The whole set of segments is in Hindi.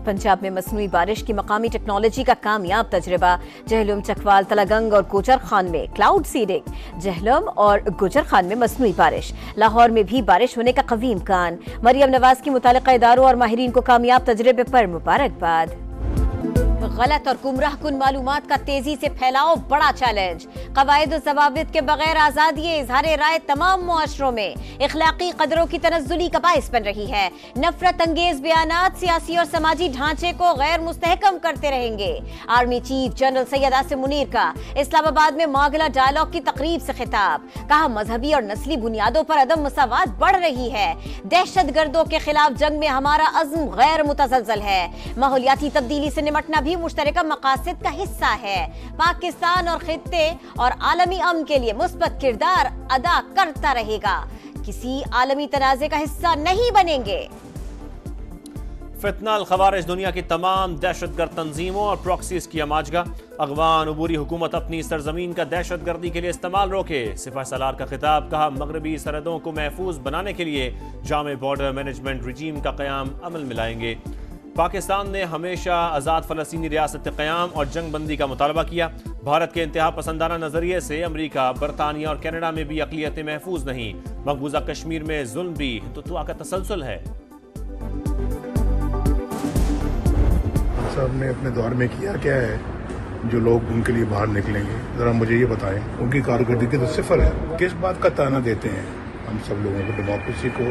पंजाब में मसनूई बारिश की मकामी टेक्नोलॉजी का कामयाब तजर्बा। जहलम, चकवाल, तलागंग और गुजर खान में क्लाउड सीडिंग। जहलम और गुजर खान में मसनूई बारिश। लाहौर में भी बारिश होने का कवी इम्कान। मरियम नवाज की मुतालिका इदारों और माहिरीन को कामयाब तजर्बे पर मुबारकबाद। गलत और गुमराह कुन मालूमात का तेजी से फैलाव बड़ा चैलेंज। कवायद और ज़वाबित के बगैर आज़ादी इज़हार राय तमाम मुआशरों में इखलाकी कदरों की तनज़्ज़ुली का बाइस बन रही है। नफरत अंगेज बयानात सियासी और समाजी ढांचे को गैर मुस्तहकम करते रहेंगे। Army chief general Syed Asim Munir का इस्लामाबाद में मागला डायलॉग की तकरीब से खिताब। कहा, मजहबी और नस्ली बुनियादों पर अदम मसावात बढ़ रही है। दहशत गर्दों के खिलाफ जंग में हमारा अज़्म गैर मुतज़लज़ल है। माहौलियाती तब्दीली से निमटना भी मुश्तरका मकासद का हिस्सा है। पाकिस्तान और खित्ते और आलमी अमन के लिए मुस्बत किरदार अदा करता रहेगा। किसी आलमी तनाज़े का हिस्सा नहीं बनेंगे। फितना अल खवारिज दुनिया की तमाम दहशतगर्द तंजीमों और प्रॉक्सीज की अमाजगा। अगवान अबूरी हुकूमत अपनी सरजमीन का दहशतगर्दी के लिए इस्तेमाल रोके। सिपह सलार का खिताब। कहा, मगरबी सरहदों को महफूज बनाने के लिए जामे बॉर्डर मैनेजमेंट रजीम का क़याम अमल में लाएंगे। पाकिस्तान ने हमेशा आज़ाद फ़लस्तीनी रियासत क़याम और जंग बंदी का मुतालबा किया। भारत के इंतहा पसंदाना नज़रिए से अमरीका, बरतानिया और कनाडा में भी अक़लियतें महफूज नहीं। मकबूजा कश्मीर में जुल्म भी हिंदुत्व का तसलसल है। साहब ने अपने दौर में किया क्या है जो लोग उनके लिए बाहर निकलेंगे, जरा मुझे ये बताएं। उनकी कारकर्दगी तो सिफर है। किस बात का ताना देते हैं हम सब लोगों को? डेमोक्रेसी को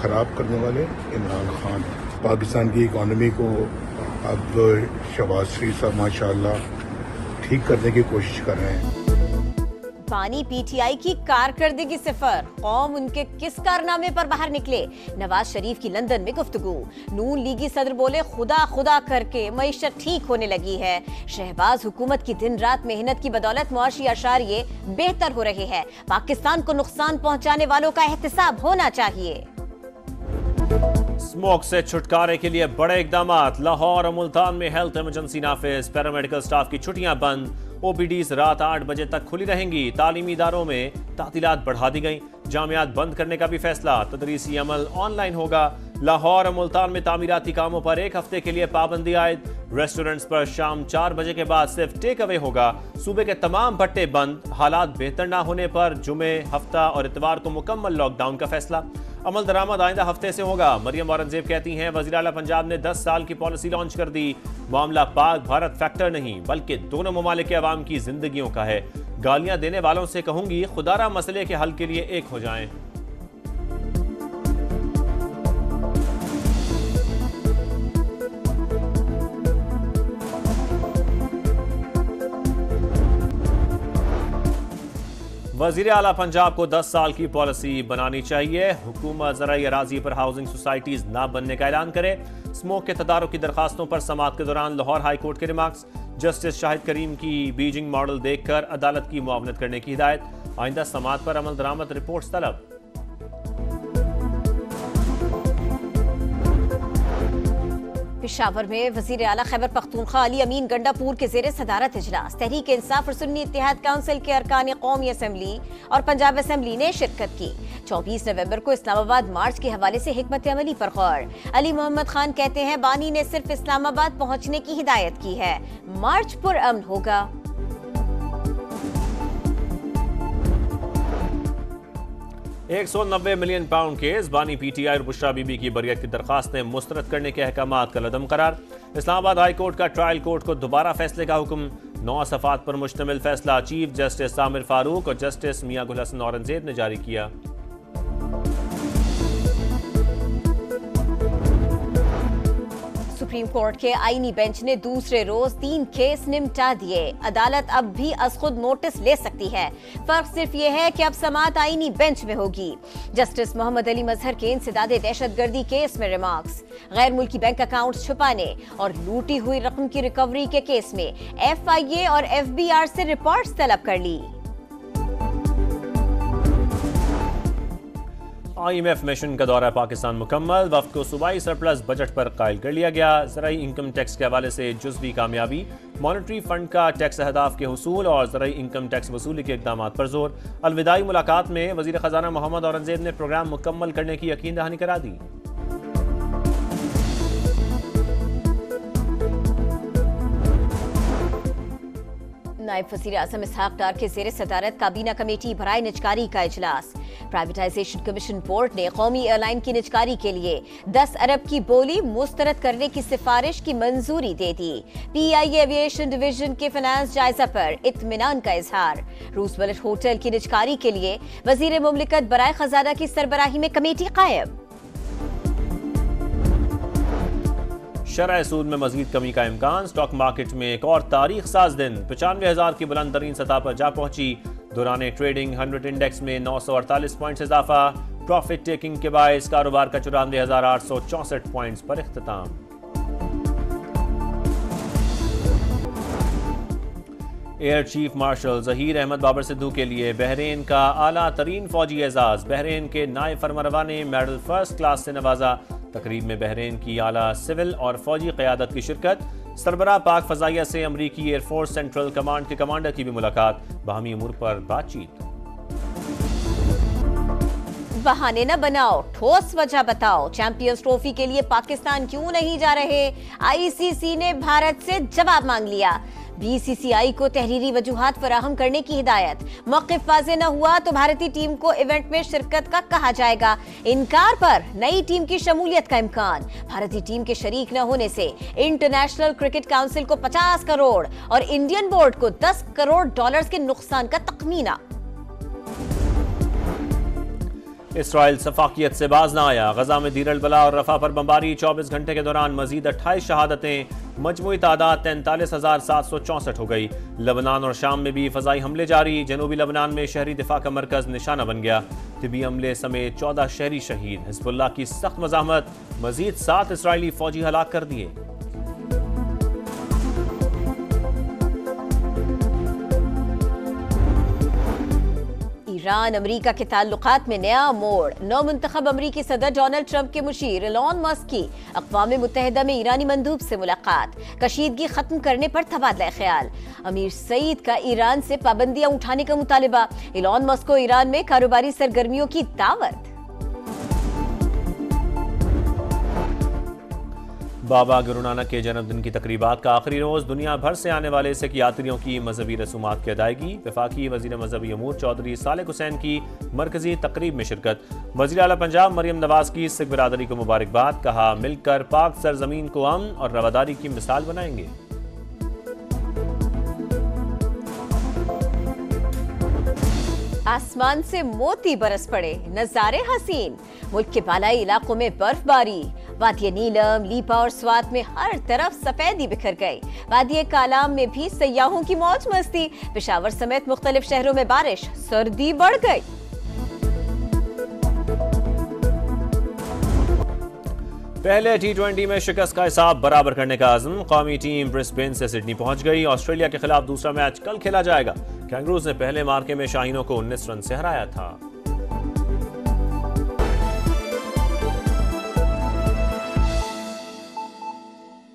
खराब करने वाले इमरान खान। पाकिस्तान की इकॉनमी को अब शहबाज शरीफ साहब माशाल्लाह ठीक करने की कोशिश कर रहे हैं। पानी पीटीआई की कारकर्दगी सिफर। कौम उनके किस कारनामे पर बाहर निकले? नवाज शरीफ की लंदन में गुफ्तगू। नून लीगी सदर बोले, खुदा खुदा करके मईशत ठीक होने लगी है। शहबाज, हुकूमत की दिन रात मेहनत की बदौलत मुआशी अशारिये बेहतर हो रहे हैं। पाकिस्तान को नुकसान पहुंचाने वालों का एहतिसाब होना चाहिए। स्मोक से छुटकारे के लिए बड़े इकदाम। लाहौर और मुल्तान में हेल्थ इमरजेंसी नाफिज। पैरामेडिकल स्टाफ की छुट्टियां बंद। ओपीडीज रात 8 बजे तक खुली रहेंगी। तालीमी इदारों में तातीलात बढ़ा दी गई। जामियात बंद करने का भी फैसला। तदरीसी अमल ऑनलाइन होगा। लाहौर और मुल्तान में तामीराती कामों पर 1 हफ्ते के लिए पाबंदी आयद। रेस्टोरेंट्स पर शाम 4 बजे के बाद सिर्फ टेक अवे होगा। सूबे के तमाम भट्टे बंद। हालात बेहतर न होने पर जुमे, हफ्ता और इतवार को मुकम्मल लॉकडाउन का फैसला। अमल दरामद आइंदा हफ्ते से होगा। मरियम औरंगजेब कहती हैं, वज़ीर आला पंजाब ने 10 साल की पॉलिसी लॉन्च कर दी। मामला पाक भारत फैक्टर नहीं बल्कि दोनों ममालिक के अवाम की जिंदगियों का है। गालियां देने वालों से कहूंगी, खुदारा मसले के हल के लिए एक हो जाएं। वज़ीर आला पंजाब को 10 साल की पॉलिसी बनानी चाहिए। हुकूमत ज़राई अराज़ी पर हाउसिंग सोसाइटीज ना बनने का ऐलान करे। स्मोक के तदारुक की दरखास्तों पर समाअत के दौरान लाहौर हाई कोर्ट के रिमार्क्स। जस्टिस शाहिद करीम की बीजिंग मॉडल देखकर अदालत की मुआवनत करने की हिदायत। आइंदा समाअत पर अमल दरामद रिपोर्ट्स तलब। पेशावर में वजीर आला खैबर पख्तूनख्वा अली अमीन गंडापुर के जेर सदारत इजलास। तहरीक इंसाफ और सुन्नी इत्तेहाद काउंसिल के अरकान कौमी असम्बली और पंजाब असम्बली ने शिरकत की। 24 नवंबर को इस्लामाबाद मार्च के हवाले से हिकमत अमली पर गौर। अली मोहम्मद खान कहते हैं, बानी ने सिर्फ इस्लामाबाद पहुंचने की हिदायत की है। मार्च पुरअमन होगा। 190 मिलियन पाउंड केस। बानी पीटीआई और बुशरा बीबी की बरियत की दरखास्तें मुस्तरद करने के अहकामात का लदम करार। इस्लामाबाद हाई कोर्ट का ट्रायल कोर्ट को दोबारा फैसले का हुक्म। 9 सफ़ात पर मुश्तमिल फैसला चीफ जस्टिस सामिर फारूक और जस्टिस मियां गुल हसन औरंगजेब ने जारी किया। सुप्रीम कोर्ट के आईनी बेंच ने दूसरे रोज 3 केस निपटा दिए। अदालत अब भी अज खुद नोटिस ले सकती है। फर्क सिर्फ ये है कि अब समाअत आईनी बेंच में होगी। जस्टिस मोहम्मद अली मजहर के इंसदादे दहशतगर्दी केस में रिमार्क्स। गैर मुल्की बैंक अकाउंट छुपाने और लूटी हुई रकम की रिकवरी के केस में FIA और FBR से रिपोर्ट्स तलब कर ली। IMF मिशन का दौरा पाकिस्तान मुकम्मल। वफ्द को सूबाई सरप्लस बजट पर कायल कर लिया गया। ज़राई इनकम टैक्स के हवाले से जुज़वी कामयाबी। मॉनेटरी फंड का टैक्स अहदाफ के हुसूल और ज़राई इनकम टैक्स वसूली के इक़दामात पर जोर। अलविदाई मुलाकात में वज़ीर ख़जाना मोहम्मद औरंगजेब ने प्रोग्राम मुकम्मल करने की यकीन दहानी करा दी। नायब वज़ीर आज़म इसहाक डार के ज़ेर सदारत काबीना कमेटी बराए निजकारी का इजलास। प्राइवेटाइजेशन कमीशन बोर्ड ने कौमी एयरलाइन की निजकारी के लिए 10 अरब की बोली मुस्तरद करने की सिफारिश की मंजूरी दे दी। PIA एविएशन डिवीजन के फाइनेंस जायजा पर इत्मीनान का इजहार। रूजवेल्ट होटल की निजकारी के लिए वज़ीर मुमलिकत बराए खजाना की सरबराही में कमेटी कायम। शरह सूद में मजीद कमी का इम्कान। स्टॉक मार्केट में एक और तारीख साज दिन 95,000 की बुलंद तरीन सतह पर जा पहुंची। दौरान ट्रेडिंग 100 इंडेक्स में 948 पॉइंट्स इजाफा। प्रॉफिट टेकिंग के बायस कारोबार का 94,864 पॉइंट्स पर इख्तिताम। Air chief marshal Zaheer Ahmed Babar Sidhu के लिए बहरीन का आला तरीन फौजी एजाज। बहरीन के नायब फरमानरवा ने मेडल फर्स्ट क्लास से नवाजा। तकरीब में बहरीन की आला सिविल और फौजी क़यादत की शिरकत। सरबराह पाक फ़ज़ाइया से अमरीकी एयरफोर्स सेंट्रल कमांड के कमांडर की भी मुलाकात। बाहमी अमूर पर बातचीत। बहाने न बनाओ, ठोस वजह बताओ। चैंपियंस ट्रॉफी के लिए पाकिस्तान क्यों नहीं जा रहे? ICC ने भारत से जवाब मांग लिया। BCCI को तहरीरी वजूहात फराहम करने की हिदायत। मौक़िफ़ वाज़े न हुआ तो भारतीय टीम को इवेंट में शिरकत का कहा जाएगा। इनकार पर नई टीम की शमूलियत का इम्कान। भारतीय टीम के शरीक न होने से इंटरनेशनल क्रिकेट काउंसिल को 50 करोड़ और इंडियन बोर्ड को 10 करोड़ डॉलर्स के नुकसान का तखमीना। इसराइल सफाकियत से बाज न आया। गजा में दीर अल बला और रफा पर बमबारी। 24 घंटे के दौरान मजीद 28 शहादतें। मजमूई तादाद 43,764 हो गई। लबनान और शाम में भी फजाई हमले जारी। जनूबी लबनान में शहरी दिफा का मरकज निशाना बन गया। तिबी हमले समेत 14 शहरी शहीद। हिजबुल्लाह की सख्त मज़ाहमत। मजीद 7 इसराइली फौजी हलाक कर दिए। ईरान अमरीका के ताल्लुकात में नया मोड़। नौमुंतखब अमरीकी सदर डोनाल्ड ट्रंप के मुशीर एलन मस्क की अक़वाम मुत्तहिदा में ईरानी मंदूब से मुलाकात। कशीदगी खत्म करने पर तबादला ख्याल। अमीर सईद का ईरान से पाबंदियां उठाने का मुतालिबा। एलन मस्क को ईरान में कारोबारी सरगर्मियों की दावत। बाबा गुरु नानक के जन्मदिन की तकरीबात का आखिरी रोज। दुनिया भर से आने वाले सिख यात्रियों की मजहबी रसूमात की अदायगी। वफाकी वजीर मजहबी अमूर चौधरी सालेक हुसैन की मरकजी तकरीब में शिरकत। वजीर आला पंजाब मरियम नवाज की सिख बिरादरी को मुबारकबाद। कहा मिलकर पाक सरजमीन को अमन और रवादारी की मिसाल बनाएंगे। आसमान से मोती बरस पड़े, नजारे हसीन। मुल्क के बालाई इलाकों में बर्फबारी। वादिय नीलम, लीपा और स्वात में हर तरफ सफेदी बिखर गई। वादिय कालाम में भी सयाहों की मौज मस्ती। पेशावर समेत मुख्तलिफ शहरों में बारिश। सर्दी बढ़ गई। पहले T20 में शिकस्त का हिसाब बराबर करने का आज़म। कौमी टीम ब्रिस्बेन से सिडनी पहुंच गई। ऑस्ट्रेलिया के खिलाफ दूसरा मैच कल खेला जाएगा। कैंगरूज ने पहले मार्के में शाहीनों को 19 रन से हराया था।